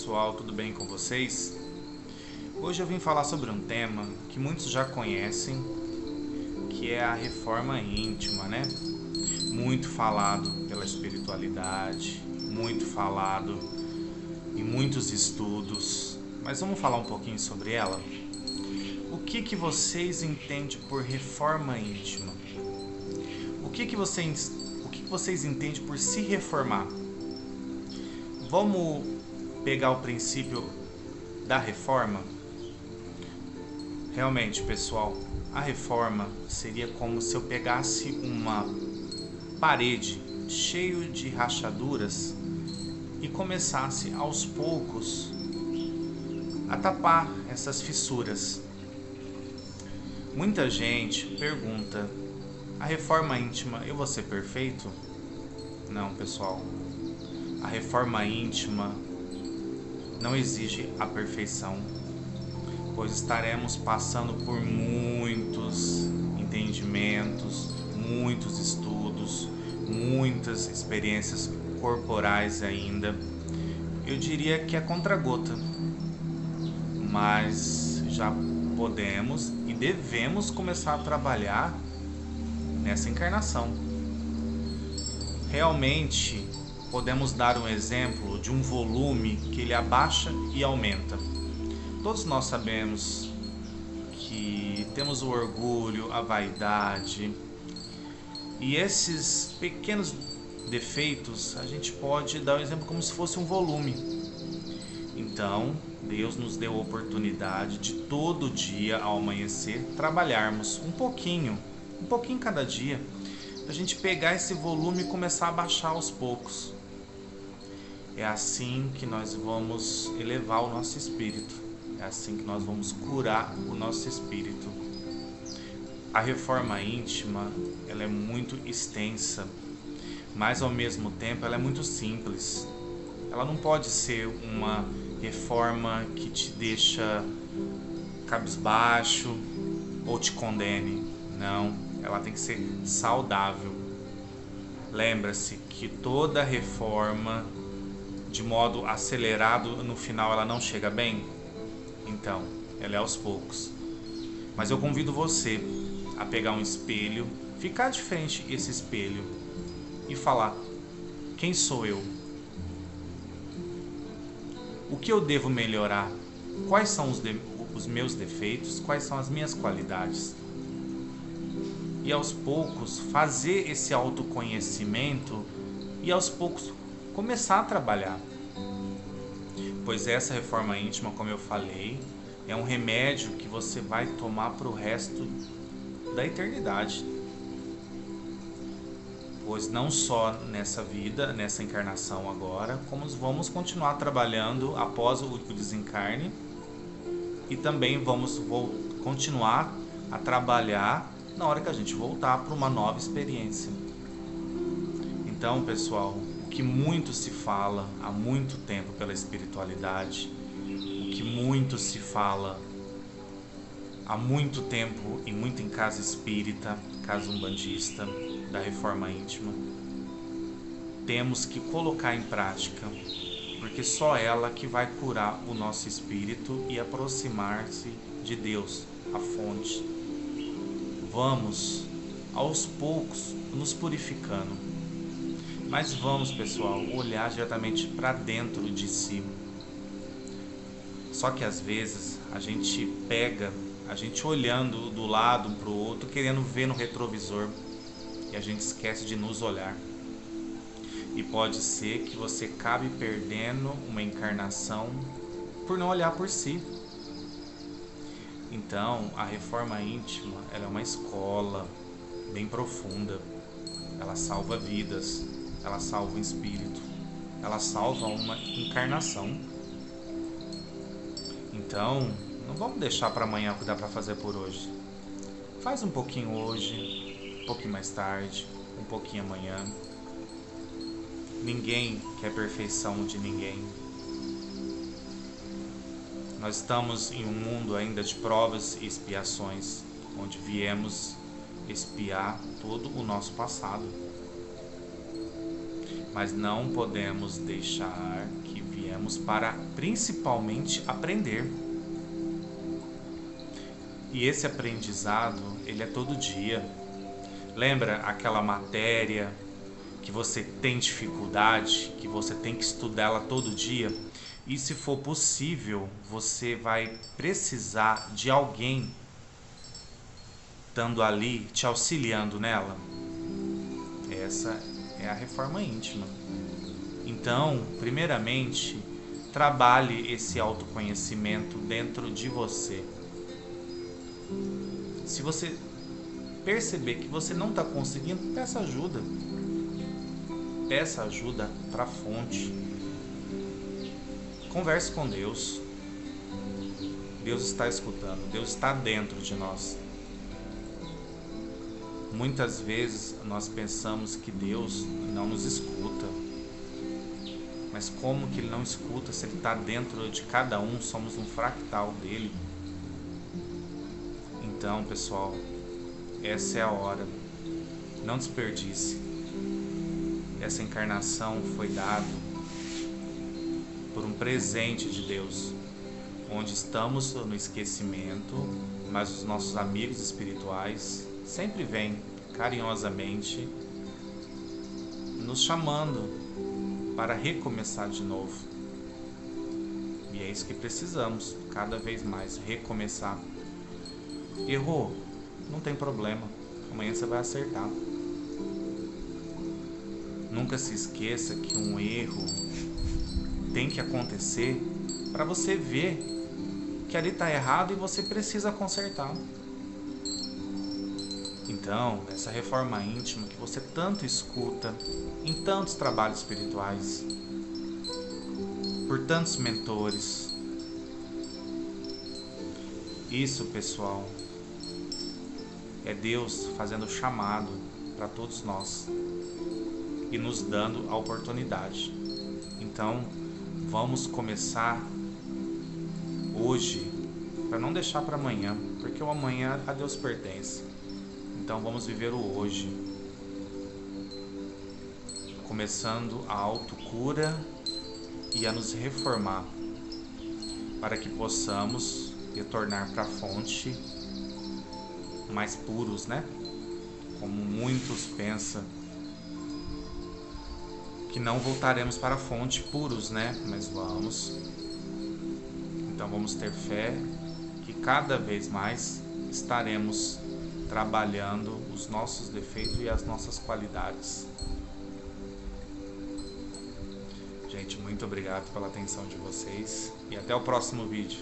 pessoal, tudo bem com vocês? Hoje eu vim falar sobre um tema que muitos já conhecem, que é a reforma íntima, né? Muito falado pela espiritualidade, muito falado em muitos estudos, mas vamos falar um pouquinho sobre ela? O que vocês entendem por reforma íntima? O que vocês entendem por se reformar? Vamos pegar o princípio da reforma? Realmente, pessoal, a reforma seria como se eu pegasse uma parede cheia de rachaduras e começasse aos poucos a tapar essas fissuras. Muita gente pergunta: a reforma íntima, eu vou ser perfeito? Não, pessoal. A reforma íntima não exige a perfeição, pois estaremos passando por muitos entendimentos, muitos estudos, muitas experiências corporais ainda. Eu diria que é contra-gota, mas já podemos e devemos começar a trabalhar nessa encarnação. Realmente podemos dar um exemplo de um volume que ele abaixa e aumenta. Todos nós sabemos que temos o orgulho, a vaidade, e esses pequenos defeitos a gente pode dar um exemplo como se fosse um volume. Então, Deus nos deu a oportunidade de todo dia ao amanhecer trabalharmos um pouquinho cada dia, a gente pegar esse volume e começar a baixar aos poucos. É assim que nós vamos elevar o nosso espírito. É assim que nós vamos curar o nosso espírito. A reforma íntima, ela é muito extensa, mas ao mesmo tempo ela é muito simples. Ela não pode ser uma reforma que te deixa cabisbaixo ou te condene. Não, ela tem que ser saudável. Lembra-se que toda reforma de modo acelerado, no final ela não chega bem? Então, ela é aos poucos. Mas eu convido você a pegar um espelho, ficar de frente a esse espelho e falar: quem sou eu? O que eu devo melhorar? Quais são os meus defeitos? Quais são as minhas qualidades? E aos poucos fazer esse autoconhecimento e aos poucos começar a trabalhar. Pois essa reforma íntima, como eu falei, é um remédio que você vai tomar para o resto da eternidade. Pois não só nessa vida, nessa encarnação agora, como vamos continuar trabalhando após o desencarne, e também vamos continuar a trabalhar na hora que a gente voltar para uma nova experiência. Então, pessoal, o que muito se fala há muito tempo pela espiritualidade, o que muito se fala há muito tempo e muito em casa espírita, casa umbandista, da reforma íntima, temos que colocar em prática, porque só ela que vai curar o nosso espírito e aproximar-se de Deus, a fonte. Vamos, aos poucos, nos purificando. Mas vamos, pessoal, olhar diretamente para dentro de si. Só que às vezes a gente olhando do lado para o outro, querendo ver no retrovisor, e a gente esquece de nos olhar. E pode ser que você acabe perdendo uma encarnação por não olhar por si. Então, a reforma íntima, ela é uma escola bem profunda. Ela salva vidas, ela salva o espírito, ela salva uma encarnação. Então, não vamos deixar para amanhã o que dá para fazer por hoje. Faz um pouquinho hoje, um pouquinho mais tarde, um pouquinho amanhã. Ninguém quer perfeição de ninguém. Nós estamos em um mundo ainda de provas e expiações, onde viemos expiar todo o nosso passado. Mas não podemos deixar que viemos para principalmente aprender. E esse aprendizado, ele é todo dia. Lembra aquela matéria que você tem dificuldade, que você tem que estudar ela todo dia? E se for possível, você vai precisar de alguém estando ali te auxiliando nela. Essa é a reforma íntima. Então, primeiramente, trabalhe esse autoconhecimento dentro de você. Se você perceber que você não está conseguindo, peça ajuda. Peça ajuda para a fonte. Converse com Deus. Deus está escutando, Deus está dentro de nós. Muitas vezes nós pensamos que Deus não nos escuta. Mas como que Ele não escuta se Ele está dentro de cada um? Somos um fractal dele. Então, pessoal, essa é a hora. Não desperdice. Essa encarnação foi dada por um presente de Deus, onde estamos no esquecimento, mas os nossos amigos espirituais sempre vêm carinhosamente nos chamando para recomeçar de novo. E é isso que precisamos, cada vez mais, recomeçar. Errou? Não tem problema, amanhã você vai acertar. Nunca se esqueça que um erro tem que acontecer para você ver que ali está errado e você precisa consertar. Então, essa reforma íntima que você tanto escuta em tantos trabalhos espirituais, por tantos mentores, isso, pessoal, é Deus fazendo chamado para todos nós e nos dando a oportunidade. Então, vamos começar hoje, para não deixar para amanhã, porque o amanhã a Deus pertence. Então vamos viver o hoje, começando a autocura e a nos reformar, para que possamos retornar para a fonte mais puros, né? Como muitos pensam que não voltaremos para a fonte puros, né? Mas vamos. Então vamos ter fé que cada vez mais estaremos trabalhando os nossos defeitos e as nossas qualidades. Gente, muito obrigado pela atenção de vocês e até o próximo vídeo.